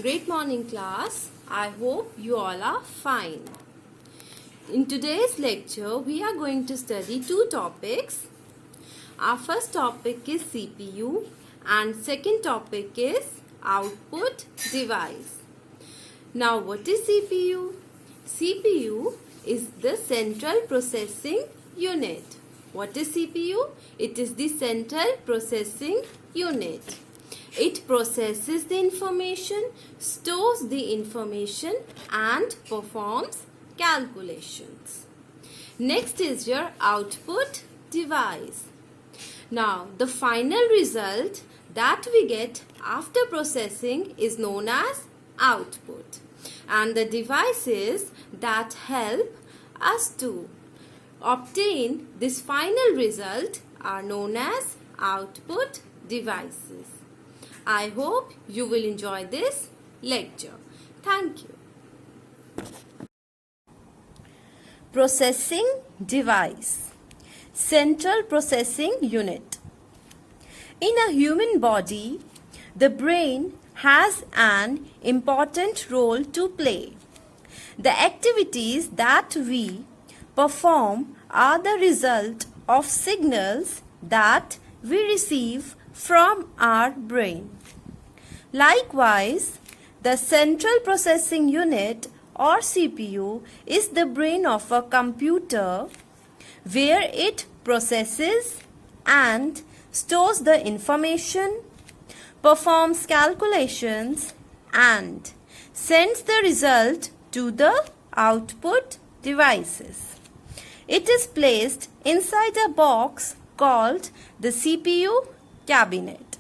Great morning, class. I hope you all are fine. In today's lecture, we are going to study two topics. Our first topic is CPU and second topic is output device. Now, what is CPU? CPU is the central processing unit. What is CPU? It is the central processing unit. It processes the information, stores the information and performs calculations. Next is your output device. Now, the final result that we get after processing is known as output. And the devices that help us to obtain this final result are known as output devices. I hope you will enjoy this lecture. Thank you. Processing device. Central processing unit. In a human body, the brain has an important role to play. The activities that we perform are the result of signals that we receive from our brain. Likewise, the central processing unit or CPU is the brain of a computer where it processes and stores the information, performs calculations and sends the result to the output devices. It is placed inside a box called the CPU cabinet.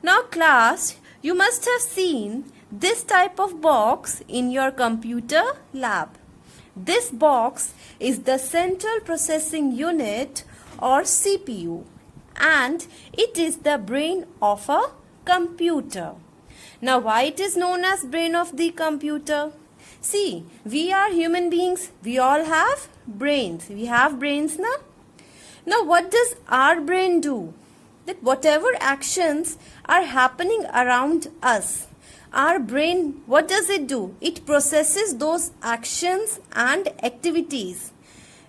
Now class, you must have seen this type of box in your computer lab. This box is the central processing unit or CPU and it is the brain of a computer. Now why it is known as brain of the computer? See, we are human beings. We all have brains. We have brains now. Now what does our brain do? That whatever actions are happening around us, our brain, what does it do? It processes those actions and activities.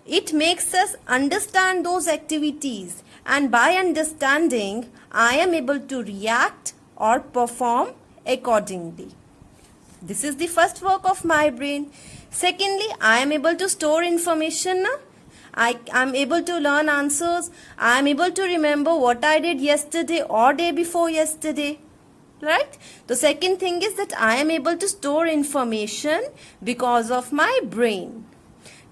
It makes us understand those activities, and by understanding, I am able to react or perform accordingly. This is the first work of my brain. Secondly, I am able to store information now. I am able to learn answers. I am able to remember what I did yesterday or day before yesterday. Right? The second thing is that I am able to store information because of my brain.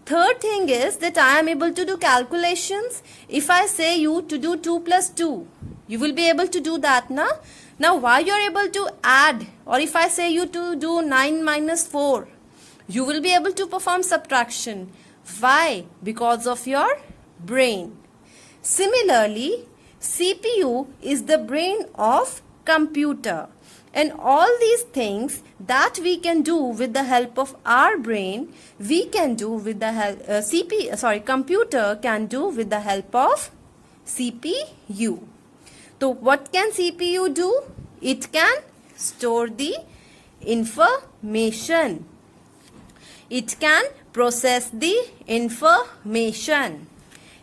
Third thing is that I am able to do calculations. If I say you to do 2 plus 2, you will be able to do that now. Now why you are able to add, or if I say you to do 9 minus 4, you will be able to perform subtraction. Why? Because of your brain. Similarly, CPU is the brain of computer, and all these things that we can do with the help of our brain, we can do with the help computer can do with the help of CPU. So what can CPU do? It can store the information. It can process the information.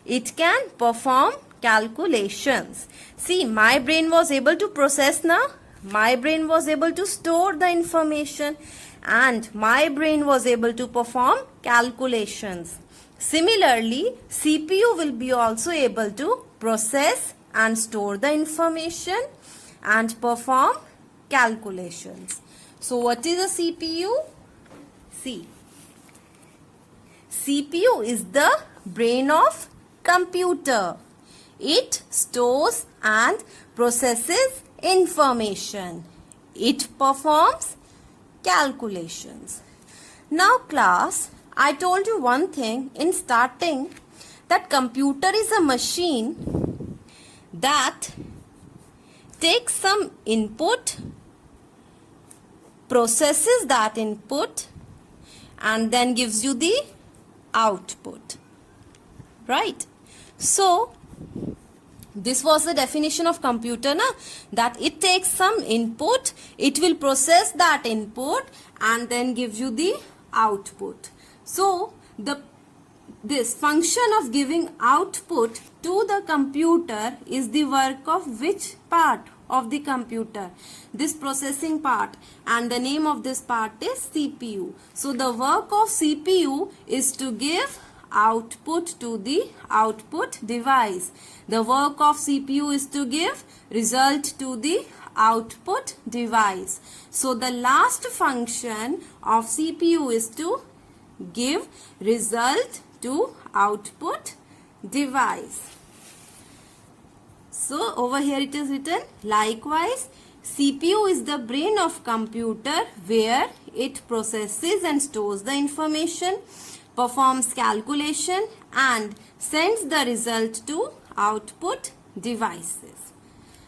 It can perform calculations. See, my brain was able to process now. My brain was able to store the information and my brain was able to perform calculations. Similarly, CPU will be also able to process and store the information and perform calculations. So what is a CPU? See, CPU is the brain of computer. It stores and processes information. It performs calculations. Now class, I told you one thing in starting, that computer is a machine that takes some input, processes that input and then gives you the output. Right? So This was the definition of computer, na? That it takes some input, it will process that input and then give you the output. So this function of giving output to the computer is the work of which part of the computer? This processing part, and the name of this part is CPU. So the work of CPU is to give output to the output device. The work of CPU is to give result to the output device. So the last function of CPU is to give result to output device. So over here it is written, likewise CPU is the brain of computer where it processes and stores the information, performs calculation and sends the result to output devices.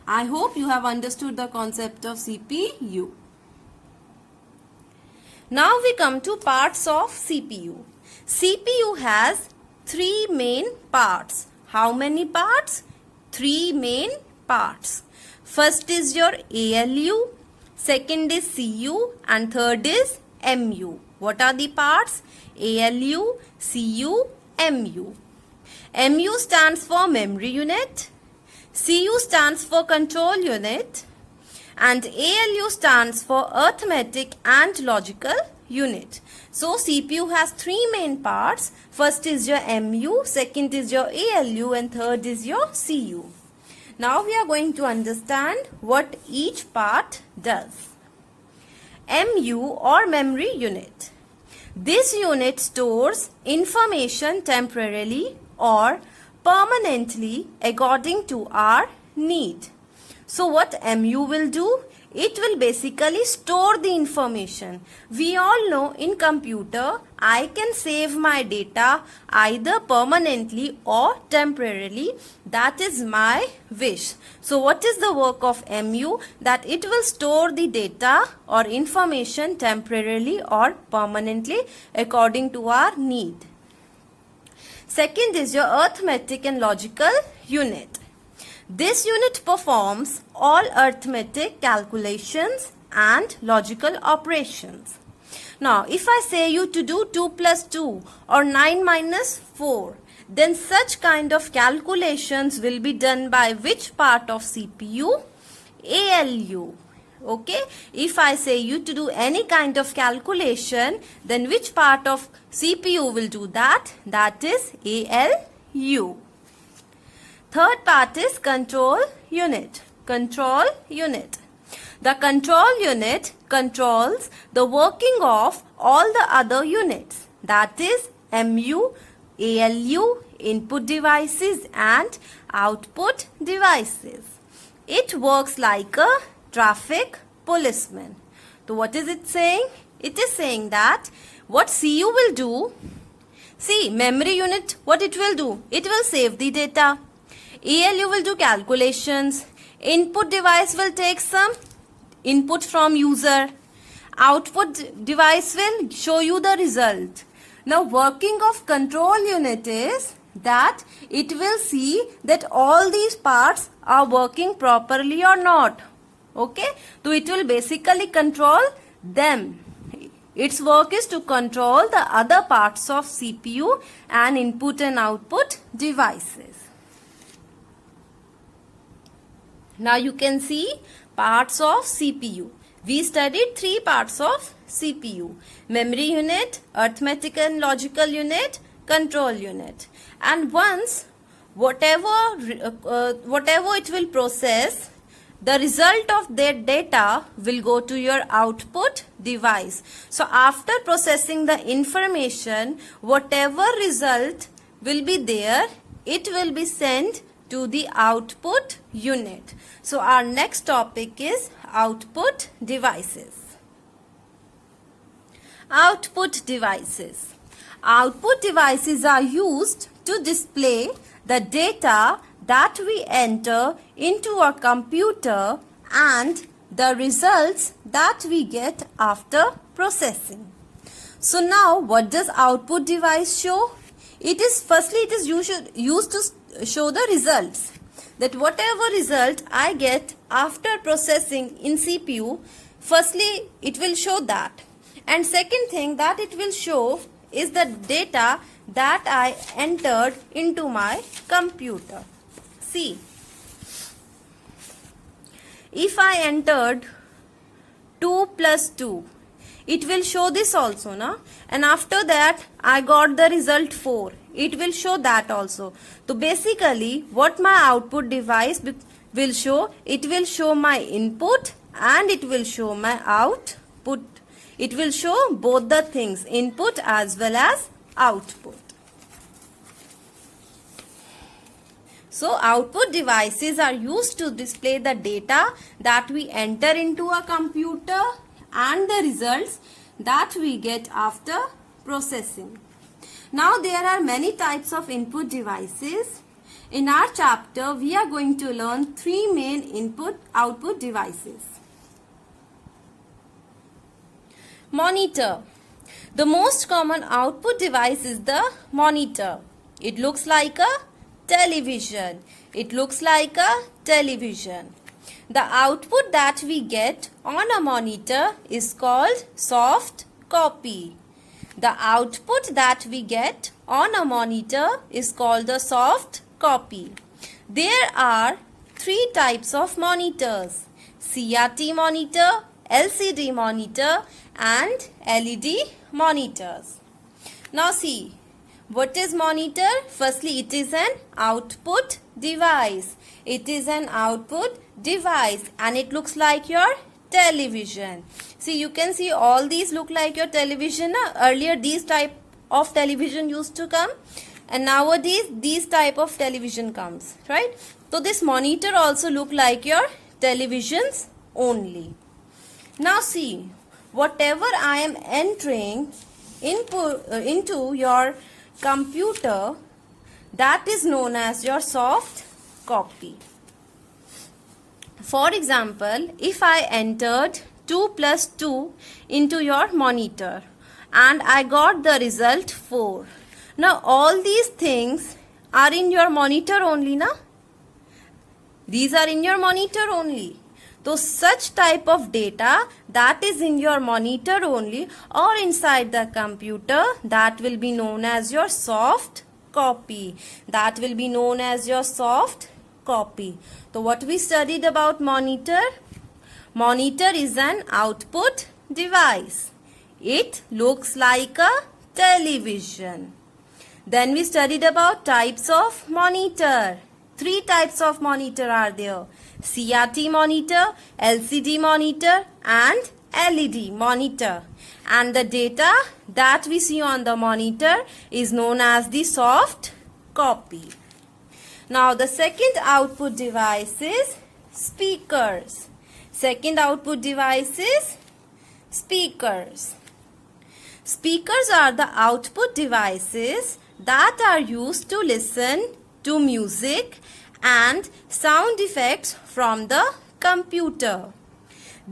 I hope you have understood the concept of CPU. Now we come to parts of CPU. CPU has three main parts. How many parts? Three main parts. First is your ALU, second is CU and third is MU. What are the parts? ALU, CU, MU. MU stands for memory unit, CU stands for control unit and ALU stands for arithmetic and logical unit. So CPU has three main parts. First is your MU, second is your ALU and third is your CU. Now we are going to understand what each part does. MU or memory unit. This unit stores information temporarily or permanently according to our need. So what MU will do? It will basically store the information. We all know in computer, I can save my data either permanently or temporarily. That is my wish. So what is the work of MU? That it will store the data or information temporarily or permanently according to our need. Second is your arithmetic and logical unit. This unit performs all arithmetic calculations and logical operations. Now, if I say you to do 2 plus 2 or 9 minus 4, then such kind of calculations will be done by which part of CPU? ALU. Okay? If I say you to do any kind of calculation, then which part of CPU will do that? That is ALU. Third part is control unit. Control unit. The control unit controls the working of all the other units. That is MU, ALU, input devices and output devices. It works like a traffic policeman. So what is it saying? It is saying that what CU will do, see memory unit, what it will do? It will save the data. ALU will do calculations. Input device will take some input from user. Output device will show you the result. Now working of control unit is that it will see that all these parts are working properly or not. Okay? So it will basically control them. Its work is to control the other parts of CPU and input and output devices. Now you can see parts of CPU. We studied three parts of CPU. Memory unit, arithmetic and logical unit, control unit. And once whatever it will process, the result of that data will go to your output device. So after processing the information, whatever result will be there, it will be sent to the output unit. So our next topic is output devices. Output devices. Output devices are used to display the data that we enter into a computer and the results that we get after processing. So now what does output device show? It is used to show the results. that whatever result I get after processing in CPU, firstly it will show that, and second thing that it will show is the data that I entered into my computer. See, if I entered 2 plus 2, it will show this also, na? And after that I got the result 4, it will show that also. So basically what my output device will show, it will show my input and it will show my output. It will show both the things, input as well as output. So output devices are used to display the data that we enter into a computer and the results that we get after processing. Now there are many types of input devices. In our chapter we are going to learn 3 main input-output devices. Monitor. The most common output device is the monitor. It looks like a television. It looks like a television. The output that we get on a monitor is called soft copy. The output that we get on a monitor is called the soft copy. There are 3 types of monitors: CRT monitor, LCD monitor and LED monitors. Now see, what is monitor? Firstly, it is an output device. It is an output device and it looks like your television. See, you can see all these look like your television. Earlier these type of television used to come and nowadays these type of television comes, right? So this monitor also look like your televisions only. Now see, whatever I am entering into your computer, that is known as your soft copy. For example, if I entered 2 plus 2 into your monitor and I got the result 4. Now all these things are in your monitor only, na? These are in your monitor only. So such type of data that is in your monitor only or inside the computer, that will be known as your soft copy. That will be known as your soft copy. So what we studied about monitor? Monitor is an output device. It looks like a television. Then we studied about types of monitor. 3 types of monitor are there: CRT monitor, LCD monitor and LED monitor. And the data that we see on the monitor is known as the soft copy. Now the second output device is speakers. Second output device is speakers. Speakers are the output devices that are used to listen to music and sound effects from the computer.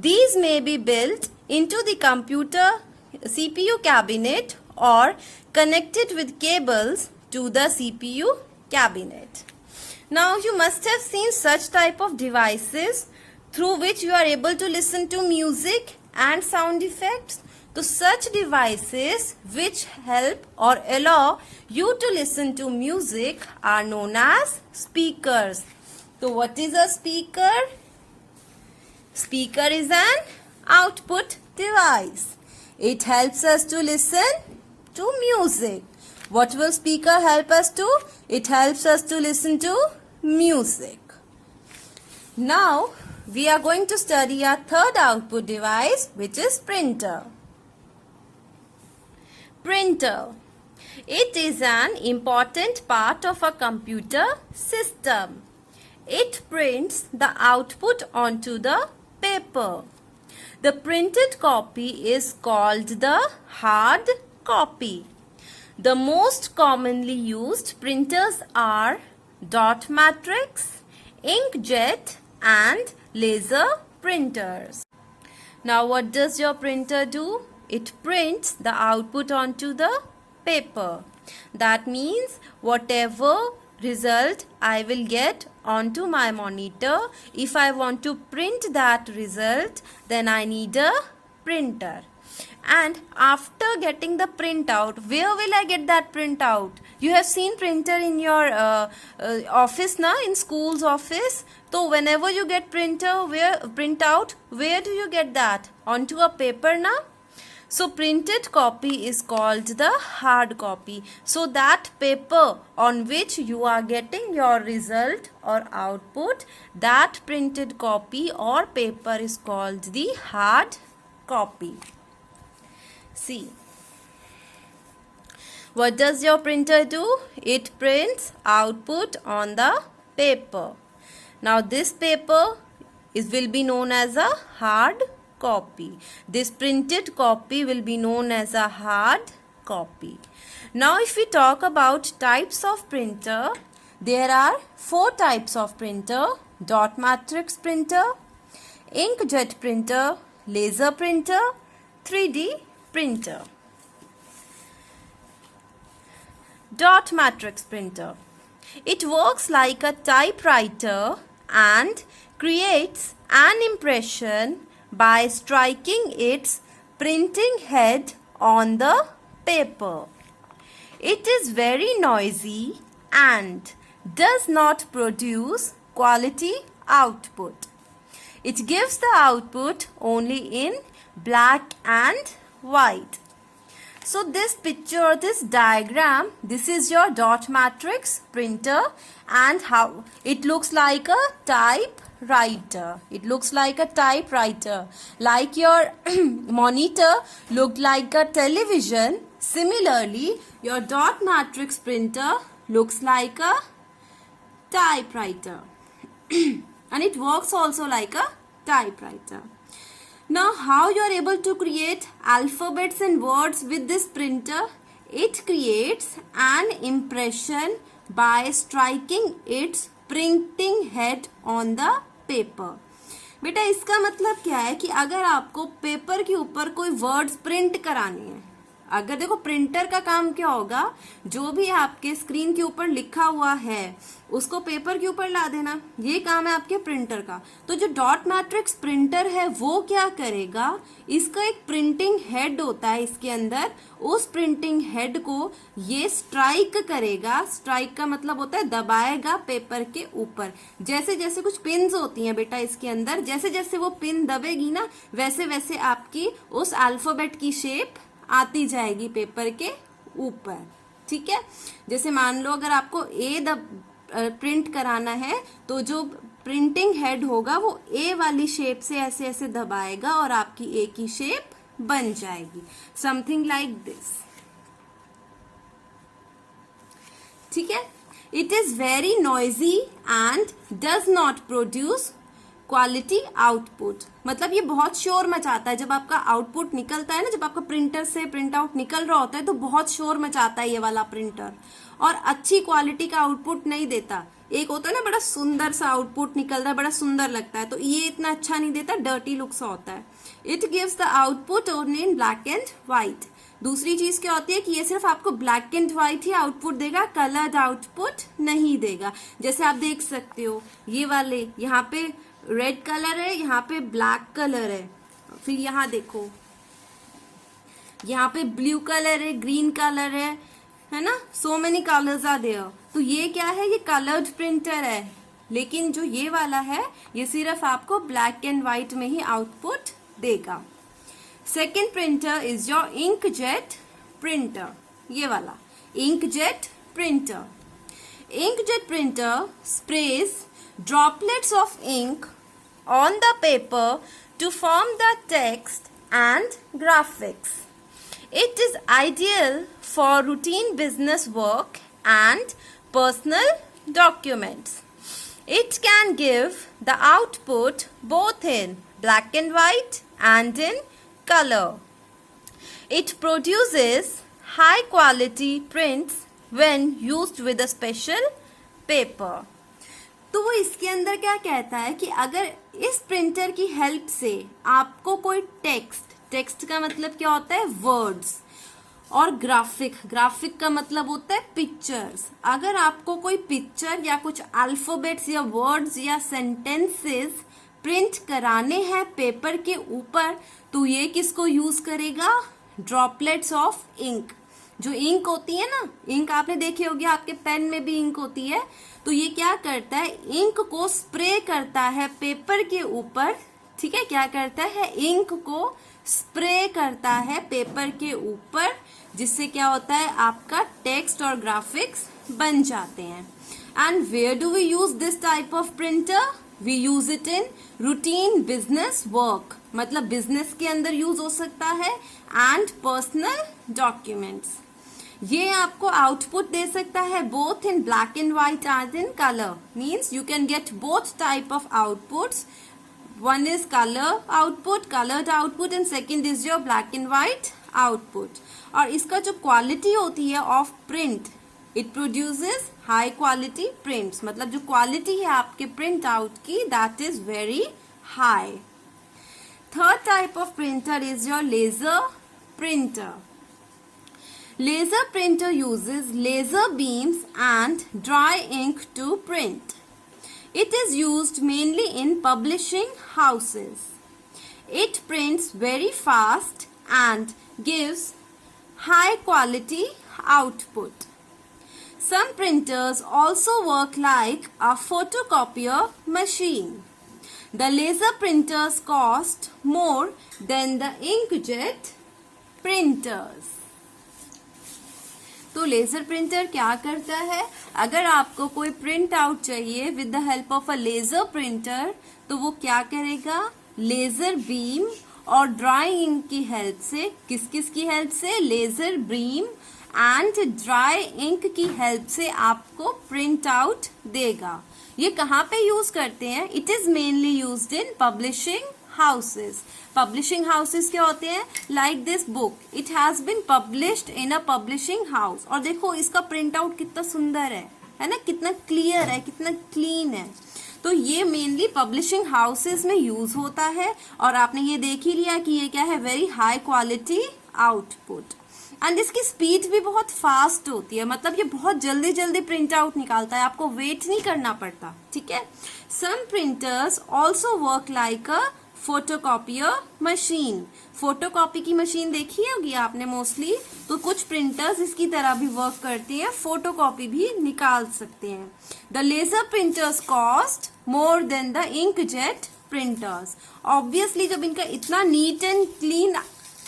These may be built into the computer CPU cabinet or connected with cables to the CPU cabinet. Now you must have seen such type of devices through which you are able to listen to music and sound effects. So such devices which help or allow you to listen to music are known as speakers. So what is a speaker? Speaker is an output device. It helps us to listen to music. What will speaker help us to? It helps us to listen to music. Now we are going to study our third output device, which is printer. Printer. It is an important part of a computer system. It prints the output onto the paper. The printed copy is called the hard copy. The most commonly used printers are dot matrix, inkjet and laser printers. Now what does your printer do? It prints the output onto the paper. That means whatever result I will get onto my monitor. If I want to print that result, then I need a printer. And after getting the printout, where will I get that printout? You have seen printer in your office na, in school's office. So whenever you get printout, where do you get that? Onto a paper na? So printed copy is called the hard copy. So that paper on which you are getting your result or output, that printed copy or paper is called the hard copy. See, what does your printer do? It prints output on the paper. Now this paper will be known as a hard copy. This printed copy will be known as a hard copy. Now if we talk about types of printer, there are 4 types of printer: dot matrix printer, inkjet printer, laser printer, 3D printer. Dot matrix printer. It works like a typewriter and creates an impression by striking its printing head on the paper. It is very noisy and does not produce quality output. It gives the output only in black and white. So this picture, this diagram, this is your dot matrix printer, and how it looks like a typewriter. It looks like a typewriter. Like your monitor looked like a television, similarly your dot matrix printer looks like a typewriter. And it works also like a typewriter. Now how you are able to create alphabets and words with this printer? It creates an impression by striking its printing head on the paper. बेटा इसका मतलब क्या है कि अगर आपको paper के ऊपर कोई वर्ड्स प्रिंट करानी है, अगर देखो प्रिंटर का काम क्या होगा, जो भी आपके स्क्रीन के ऊपर लिखा हुआ है उसको पेपर के ऊपर ला देना, ये काम है आपके प्रिंटर का। तो जो डॉट मैट्रिक्स प्रिंटर है वो क्या करेगा, इसका एक प्रिंटिंग हेड होता है इसके अंदर, उस प्रिंटिंग हेड को ये स्ट्राइक करेगा। स्ट्राइक का मतलब होता है दबाएगा पेपर के ऊपर। जैसे जैसे कुछ पिन्स होती हैं बेटा इसके अंदर, जैसे जैसे वो पिन दबेगी ना, वैसे वैसे आपकी उस अल्फाबेट की शेप आती जाएगी पेपर के ऊपर। ठीक है, जैसे मान लो अगर आपको प्रिंट कराना है तो जो प्रिंटिंग हेड होगा वो ए वाली शेप से ऐसे ऐसे दबाएगा और आपकी ए की शेप बन जाएगी, समथिंग लाइक दिस। ठीक है, it is very noisy and does not produce quality output. मतलब ये बहुत शोर मचाता है जब आपका आउटपुट निकलता है ना, जब आपका प्रिंटर से प्रिंट आउट निकल रहा होता है तो बहुत शोर मचाता है ये वाला प्रिंटर, और अच्छी क्वालिटी का आउटपुट नहीं देता। एक होता है ना बड़ा सुंदर सा आउटपुट निकल रहा है, बड़ा सुंदर लगता है, तो ये इतना अच्छा नहीं देता, डर्टी लुक सा होता है। It gives the output only in black and white. दूसरी चीज क्या होती है कि ये सिर्फ आपको black and white he output देगा, कलर्ड आउटपुट नहीं देगा। जैसे आप देख सकते हो ये वाले, यहाँ पे रेड कलर है, यहाँ पे ब्लैक कलर है, फिर यहाँ देखो यहाँ पे ब्लू कलर है, ग्रीन कलर है ना, so many colours are there. तो ये क्या है, ये कलर्ड प्रिंटर है, लेकिन जो ये वाला है ये सिर्फ आपको ब्लैक एंड व्हाइट में ही आउटपुट देगा। Second printer is your inkjet printer, ये वाला inkjet printer. Inkjet printer sprays droplets of ink on the paper to form the text and graphics. It is ideal for routine business work and personal documents. It can give the output both in black and white and in color. It produces high quality prints when used with a special paper. तो वो इसके अंदर क्या कहता है कि अगर इस प्रिंटर की हेल्प से आपको कोई टेक्स्ट का मतलब क्या होता है, वर्ड्स, और ग्राफिक, ग्राफिक का मतलब होता है पिक्चर्स। अगर आपको कोई पिक्चर या कुछ अल्फाबेट्स या वर्ड्स या सेंटेंसेस प्रिंट कराने हैं पेपर के ऊपर, तो ये किसको यूज करेगा? Droplets of ink. जो इंक होती है ना, इंक आपने देखी होगी, आपके पेन में भी इंक होती है, तो ये क्या करता है? इंक को स्प्रे करता है पेपर के ऊपर। ठीक है, क्या करता है? इंक को स्प्रे करता है पेपर के ऊपर, जिससे क्या होता है? आपका टेक्स्ट और ग्राफिक्स बन जाते हैं। And where do we use this type of printer? We use it in routine business work, मतलब बिजनेस के अंदर यूज हो सकता है, एंड पर्सनल डॉक्यूमेंट्स। ये आपको आउटपुट दे सकता है both in black and white and in colour, means you can get both type of outputs. One is color output, colored output, and second is your black and white output. और इसका जो quality होती है of print, it produces high quality prints, मतलब जो quality है आपके print out की, that is very high. Third type of printer is your laser printer. Laser printer uses laser beams and dry ink to print. It is used mainly in publishing houses. It prints very fast and gives high quality output. Some printers also work like a photocopier machine. The laser printers cost more than the inkjet printers. तो laser printer क्या करता है? अगर आपको कोई print out चाहिए with the help of a laser printer, तो वो क्या करेगा? लेजर बीम और ड्राई इंक की हेल्प से, किस किस की हेल्प से? Laser beam and dry ink की हेल्प से आपको प्रिंट आउट देगा। ये कहाँ पे यूज करते हैं? It is mainly used in publishing houses. Publishing houses क्या होते हैं? Like this book, it has been published in a publishing house. और देखो इसका प्रिंट आउट कितना सुंदर है ना, कितना क्लियर है, कितना क्लीन है। तो ये मेनली पब्लिशिंग हाउसेस में यूज होता है। और आपने ये देख ही लिया कि ये क्या है? Very high quality output. And इसकी स्पीड भी बहुत फास्ट होती है, मतलब ये बहुत जल्दी जल्दी प्रिंट आउट निकालता है, आपको वेट नहीं करना पड़ता। ठीक है। Some printers also work like a photocopier machine. Photocopy की मशीन देखी होगी आपने मोस्टली, तो कुछ प्रिंटर्स इसकी तरह भी वर्क करती हैं, फोटोकॉपी भी निकाल सकते हैं। The laser printers cost more than the inkjet printers. Obviously जब इनका इतना neat and clean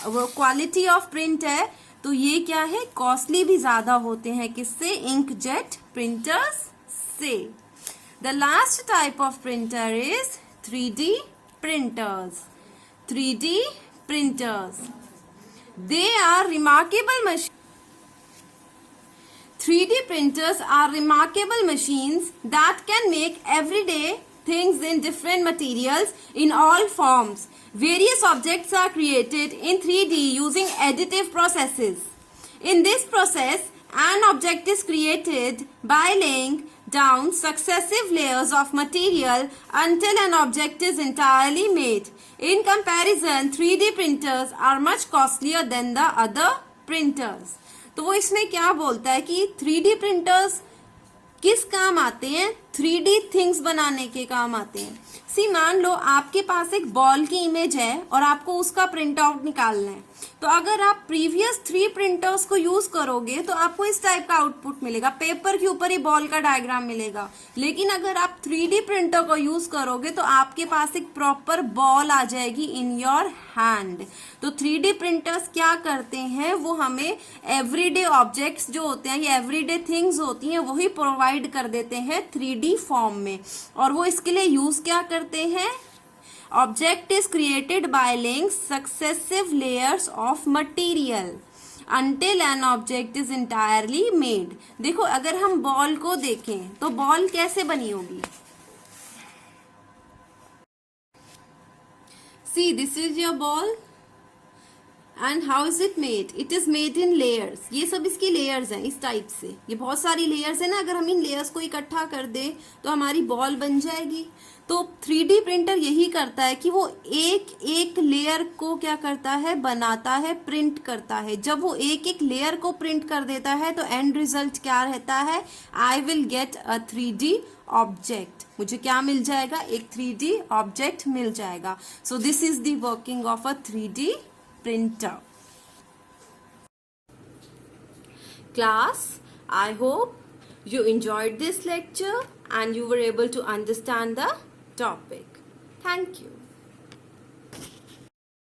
quality of print है, तो ये क्या है? कॉस्टली भी ज्यादा होते हैं। किससे? इंकजेट प्रिंटर्स से। The last type of printer is 3D printers. 3D printers. They are remarkable machines. 3D printers are remarkable machines that can make everyday things in different materials in all forms. Various objects are created in 3D using additive processes. In this process, an object is created by laying down successive layers of material until an object is entirely made. In comparison, 3D printers are much costlier than the other printers. तो वो इसमें क्या बोलता है कि 3D printers किस काम आते हैं? 3D थिंग्स बनाने के काम आते हैं। मान लो आपके पास एक बॉल की इमेज है और आपको उसका प्रिंट आउट निकालना है, तो अगर आप प्रीवियस 3 प्रिंटर्स को यूज करोगे तो आपको इस टाइप का आउटपुट मिलेगा, पेपर के ऊपर ही बॉल का डायग्राम मिलेगा। लेकिन अगर आप 3D प्रिंटर को यूज करोगे तो आपके पास एक प्रॉपर बॉल आ जाएगी इन योर हैंड। तो 3D प्रिंटर्स क्या करते हैं? वो हमें एवरीडे ऑब्जेक्ट्स जो होते हैं, ये एवरीडे थिंग्स होती हैं, वही प्रोवाइड कर देते हैं 3D फॉर्म में। और वो इसके लिए यूज क्या करते हैं? Object is created by laying successive layers of material until an object is entirely made. देखो अगर हम बॉल को देखें तो बॉल कैसे बनी होगी? See, this is your ball and how is it made? It is made in layers. ये सब इसकी लेयर्स हैं, इस टाइप से। ये बहुत सारी लेयर्स है ना, अगर हम इन लेयर्स को इकट्ठा कर दे तो हमारी बॉल बन जाएगी। तो 3D प्रिंटर यही करता है कि वो एक एक लेयर को क्या करता है, बनाता है, प्रिंट करता है। जब वो एक एक लेयर को प्रिंट कर देता है तो एंड रिजल्ट क्या रहता है, I will get a 3D object. मुझे क्या मिल जाएगा, एक 3D ऑब्जेक्ट मिल जाएगा। So this is the working of a 3D printer. Class, I hope you enjoyed this lecture and you were able to understand the topic. Thank you.